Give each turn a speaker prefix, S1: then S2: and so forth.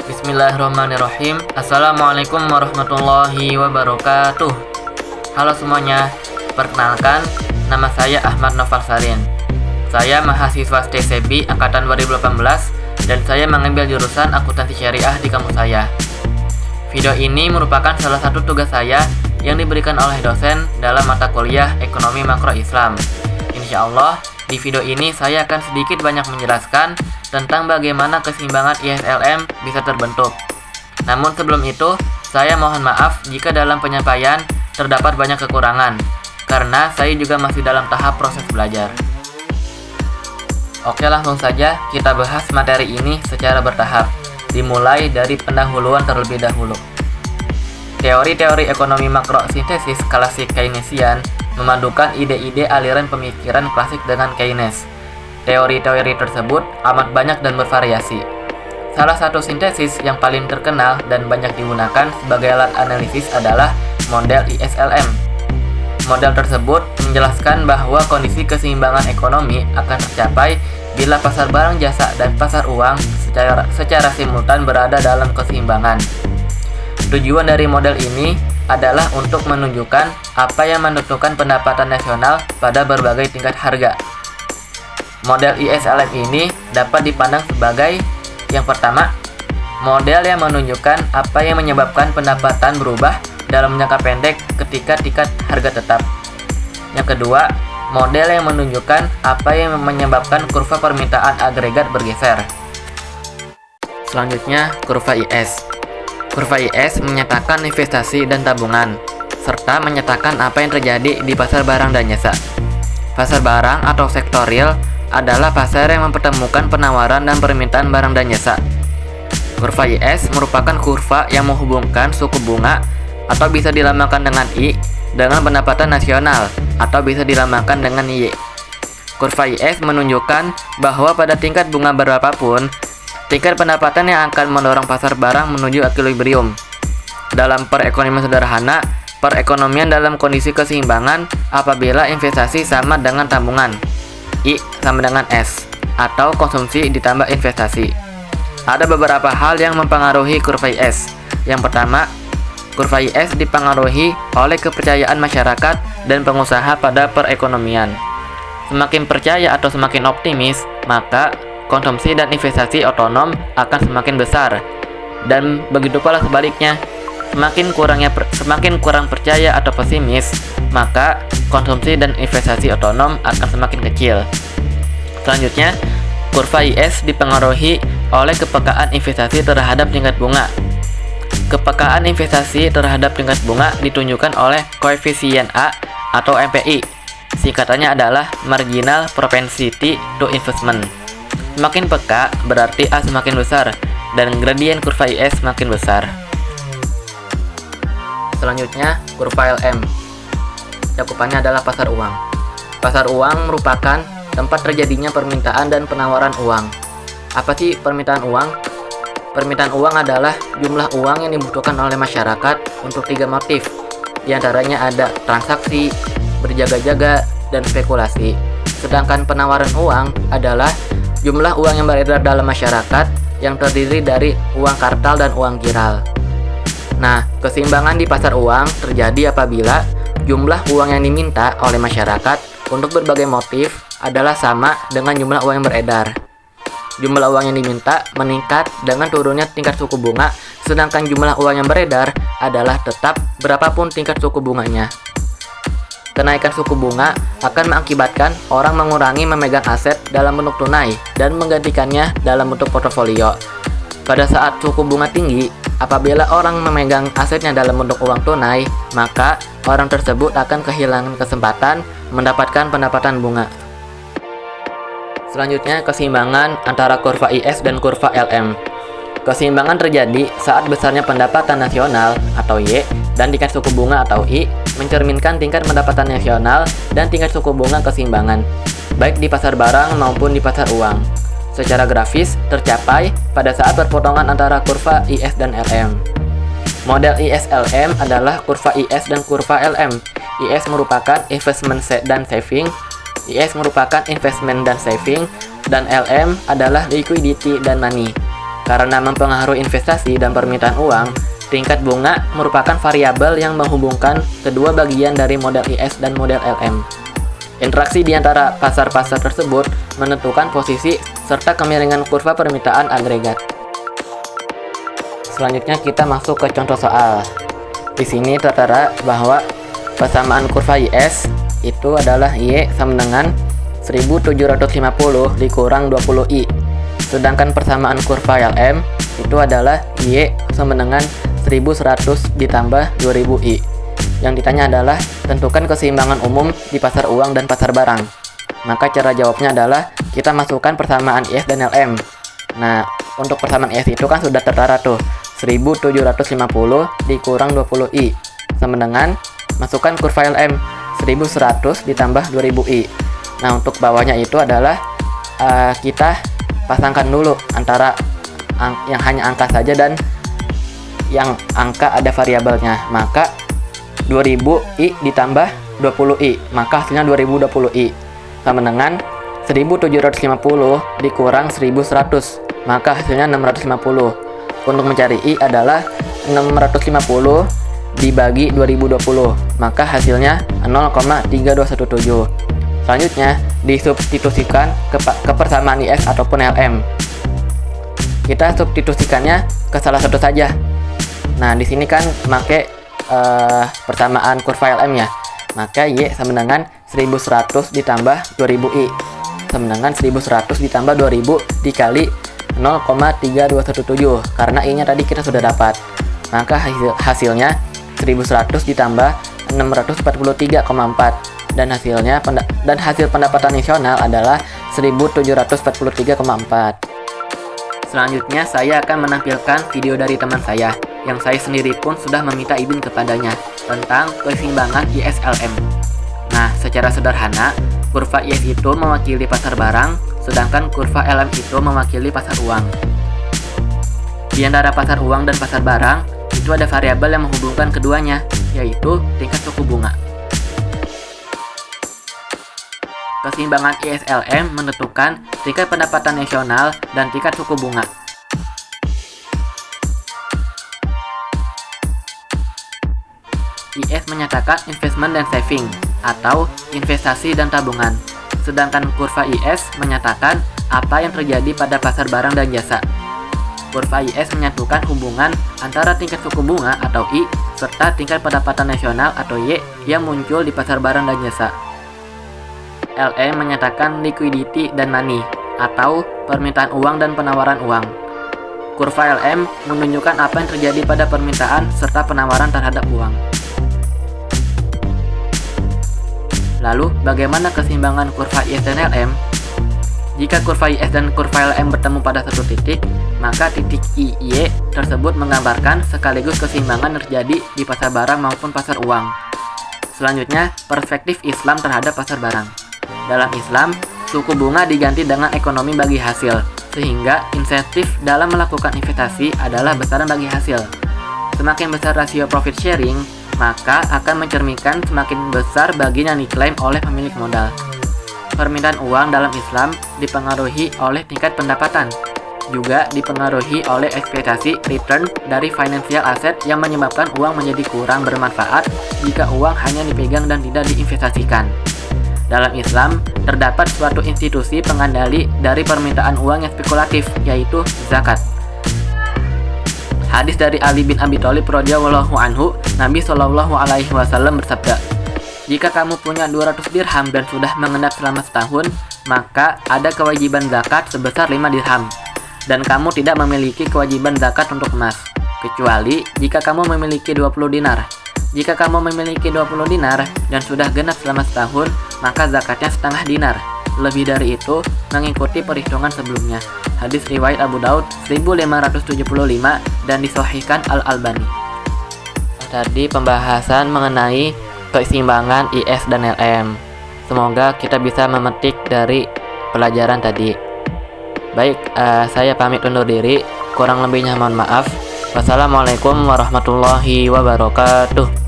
S1: Bismillahirrahmanirrahim. Assalamualaikum warahmatullahi wabarakatuh. Halo semuanya, perkenalkan, nama saya Ahmad Noval Sarin. Saya mahasiswa STCB Angkatan 2018 dan saya mengambil jurusan akuntansi syariah di kampus saya. Video ini merupakan salah satu tugas saya yang diberikan oleh dosen dalam mata kuliah Ekonomi Makro Islam. Insya Allah, di video ini saya akan sedikit banyak menjelaskan tentang bagaimana keseimbangan ISLM bisa terbentuk. Namun sebelum itu, saya mohon maaf jika dalam penyampaian terdapat banyak kekurangan, karena saya juga masih dalam tahap proses belajar. Oke, langsung saja kita bahas materi ini secara bertahap, dimulai dari pendahuluan terlebih dahulu. Teori-teori ekonomi makro sintesis klasik Keynesian memadukan ide-ide aliran pemikiran klasik dengan Keynes. Teori-teori tersebut amat banyak dan bervariasi. Salah satu sintesis yang paling terkenal dan banyak digunakan sebagai alat analisis adalah model ISLM. Model tersebut menjelaskan bahwa kondisi keseimbangan ekonomi akan tercapai bila pasar barang jasa dan pasar uang secara simultan berada dalam keseimbangan. Tujuan dari model ini adalah untuk menunjukkan apa yang menentukan pendapatan nasional pada berbagai tingkat harga. Model ISLM ini dapat dipandang sebagai yang pertama, model yang menunjukkan apa yang menyebabkan pendapatan berubah dalam jangka pendek ketika tingkat harga tetap. Yang kedua, model yang menunjukkan apa yang menyebabkan kurva permintaan agregat bergeser. Selanjutnya, kurva IS. Kurva IS menyatakan investasi dan tabungan, serta menyatakan apa yang terjadi di pasar barang dan jasa. Pasar barang atau sektor real adalah pasar yang mempertemukan penawaran dan permintaan barang dan jasa. Kurva IS merupakan kurva yang menghubungkan suku bunga atau bisa dilambangkan dengan I dengan pendapatan nasional atau bisa dilambangkan dengan Y. Kurva IS menunjukkan bahwa pada tingkat bunga berapapun, tingkat pendapatan yang akan mendorong pasar barang menuju equilibrium. Dalam perekonomian sederhana, perekonomian dalam kondisi keseimbangan apabila investasi sama dengan tabungan, I sama dengan S, atau konsumsi ditambah investasi. Ada beberapa hal yang mempengaruhi kurva IS. Yang pertama, kurva IS dipengaruhi oleh kepercayaan masyarakat dan pengusaha pada perekonomian. Semakin percaya atau semakin optimis, maka konsumsi dan investasi otonom akan semakin besar. Dan begitu pula sebaliknya, semakin kurang percaya atau pesimis, maka konsumsi dan investasi otonom akan semakin kecil. Selanjutnya, kurva IS dipengaruhi oleh kepekaan investasi terhadap tingkat bunga. Kepekaan investasi terhadap tingkat bunga ditunjukkan oleh koefisien A atau MPI. Singkatannya adalah Marginal Propensity to Investment. Semakin peka berarti A semakin besar dan gradien kurva IS semakin besar. Selanjutnya, kurva LM. Cakupannya adalah pasar uang. Pasar uang merupakan tempat terjadinya permintaan dan penawaran uang. Apa sih permintaan uang? Permintaan uang adalah jumlah uang yang dibutuhkan oleh masyarakat untuk 3 motif. Di antaranya ada transaksi, berjaga-jaga, dan spekulasi. Sedangkan penawaran uang adalah jumlah uang yang beredar dalam masyarakat yang terdiri dari uang kartal dan uang giral. Nah, keseimbangan di pasar uang terjadi apabila jumlah uang yang diminta oleh masyarakat untuk berbagai motif adalah sama dengan jumlah uang yang beredar. Jumlah uang yang diminta meningkat dengan turunnya tingkat suku bunga, sedangkan jumlah uang yang beredar adalah tetap berapapun tingkat suku bunganya. Kenaikan suku bunga akan mengakibatkan orang mengurangi memegang aset dalam bentuk tunai dan menggantikannya dalam bentuk portofolio. Pada saat suku bunga tinggi, apabila orang memegang asetnya dalam bentuk uang tunai, maka orang tersebut akan kehilangan kesempatan mendapatkan pendapatan bunga. Selanjutnya, keseimbangan antara kurva IS dan kurva LM. Keseimbangan terjadi saat besarnya pendapatan nasional atau Y dan tingkat suku bunga atau I mencerminkan tingkat pendapatan nasional dan tingkat suku bunga keseimbangan, baik di pasar barang maupun di pasar uang. Secara grafis tercapai pada saat perpotongan antara kurva IS dan LM. Model ISLM adalah kurva IS dan kurva LM. IS merupakan investment dan saving, IS merupakan investment dan saving, dan LM adalah liquidity dan money. Karena mempengaruhi investasi dan permintaan uang, tingkat bunga merupakan variabel yang menghubungkan kedua bagian dari model IS dan model LM. Interaksi di antara pasar-pasar tersebut menentukan posisi serta kemiringan kurva permintaan agregat. Selanjutnya kita masuk ke contoh soal. Di sini tertera bahwa persamaan kurva IS itu adalah Y sama dengan 1750 dikurang 20I. Sedangkan persamaan kurva LM itu adalah Y sama dengan 1100 ditambah 2000I. Yang ditanya adalah tentukan keseimbangan umum di pasar uang dan pasar barang. Maka cara jawabnya adalah kita masukkan persamaan IS dan LM. Nah, untuk persamaan IS itu kan sudah tertera tuh, 1750 dikurang 20I sama dengan masukkan kurva LM 1100 ditambah 2000I. Nah, untuk bawahnya itu adalah kita pasangkan dulu antara yang hanya angka saja dan yang angka ada variabelnya. Maka 2000I ditambah 20I, maka hasilnya 2020I sama dengan 1750 dikurang 1100, maka hasilnya 650. Untuk mencari I adalah 650 dibagi 2020, maka hasilnya 0,3217. Selanjutnya disubstitusikan ke persamaan IS ataupun LM. Kita substitusikannya ke salah satu saja. Nah, di sini kan pakai persamaan kurva LM ya. Maka Y sama dengan 1100 ditambah 2000I sama dengan 1100 ditambah 2000 dikali 0,3217, karena I-nya tadi kita sudah dapat. Maka hasilnya 1100 ditambah 643,4 dan hasil pendapatan nasional adalah 1743,4. Selanjutnya saya akan menampilkan video dari teman saya yang saya sendiri pun sudah meminta izin kepadanya tentang keseimbangan ISLM. Nah, secara sederhana, kurva IS itu mewakili pasar barang, sedangkan kurva LM itu mewakili pasar uang. Di antara pasar uang dan pasar barang, itu ada variabel yang menghubungkan keduanya, yaitu tingkat suku bunga. Keseimbangan ISLM menentukan tingkat pendapatan nasional dan tingkat suku bunga. IS menyatakan investment dan saving, atau investasi dan tabungan. Sedangkan kurva IS menyatakan apa yang terjadi pada pasar barang dan jasa. Kurva IS menyatukan hubungan antara tingkat suku bunga atau I serta tingkat pendapatan nasional atau Y yang muncul di pasar barang dan jasa. LM menyatakan liquidity dan money atau permintaan uang dan penawaran uang. Kurva LM menunjukkan apa yang terjadi pada permintaan serta penawaran terhadap uang. Lalu, bagaimana keseimbangan kurva IS dan LM? Jika kurva IS dan kurva LM bertemu pada satu titik, maka titik IY tersebut menggambarkan sekaligus keseimbangan terjadi di pasar barang maupun pasar uang. Selanjutnya, perspektif Islam terhadap pasar barang. Dalam Islam, suku bunga diganti dengan ekonomi bagi hasil, sehingga insentif dalam melakukan investasi adalah besaran bagi hasil. Semakin besar rasio profit sharing, maka akan mencerminkan semakin besar bagian yang diklaim oleh pemilik modal. Permintaan uang dalam Islam dipengaruhi oleh tingkat pendapatan, juga dipengaruhi oleh ekspektasi return dari financial asset yang menyebabkan uang menjadi kurang bermanfaat jika uang hanya dipegang dan tidak diinvestasikan. Dalam Islam, terdapat suatu institusi pengandali dari permintaan uang yang spekulatif, yaitu zakat. Hadis dari Ali bin Abi Thalib radhiyallahu anhu, Nabi Shallallahu alaihi wasallam bersabda, "Jika kamu punya 200 dirham dan sudah mengendap selama setahun, maka ada kewajiban zakat sebesar 5 dirham, dan kamu tidak memiliki kewajiban zakat untuk emas, kecuali jika kamu memiliki 20 dinar. Jika kamu memiliki 20 dinar dan sudah genap selama setahun, maka zakatnya setengah dinar. Lebih dari itu, mengikuti perhitungan sebelumnya." Hadis riwayat Abu Daud 1575 dan disahihkan Al-Albani. Tadi pembahasan mengenai keseimbangan IS dan LM. Semoga kita bisa memetik dari pelajaran tadi. Baik, saya pamit undur diri. Kurang lebihnya mohon maaf. Wassalamualaikum warahmatullahi wabarakatuh.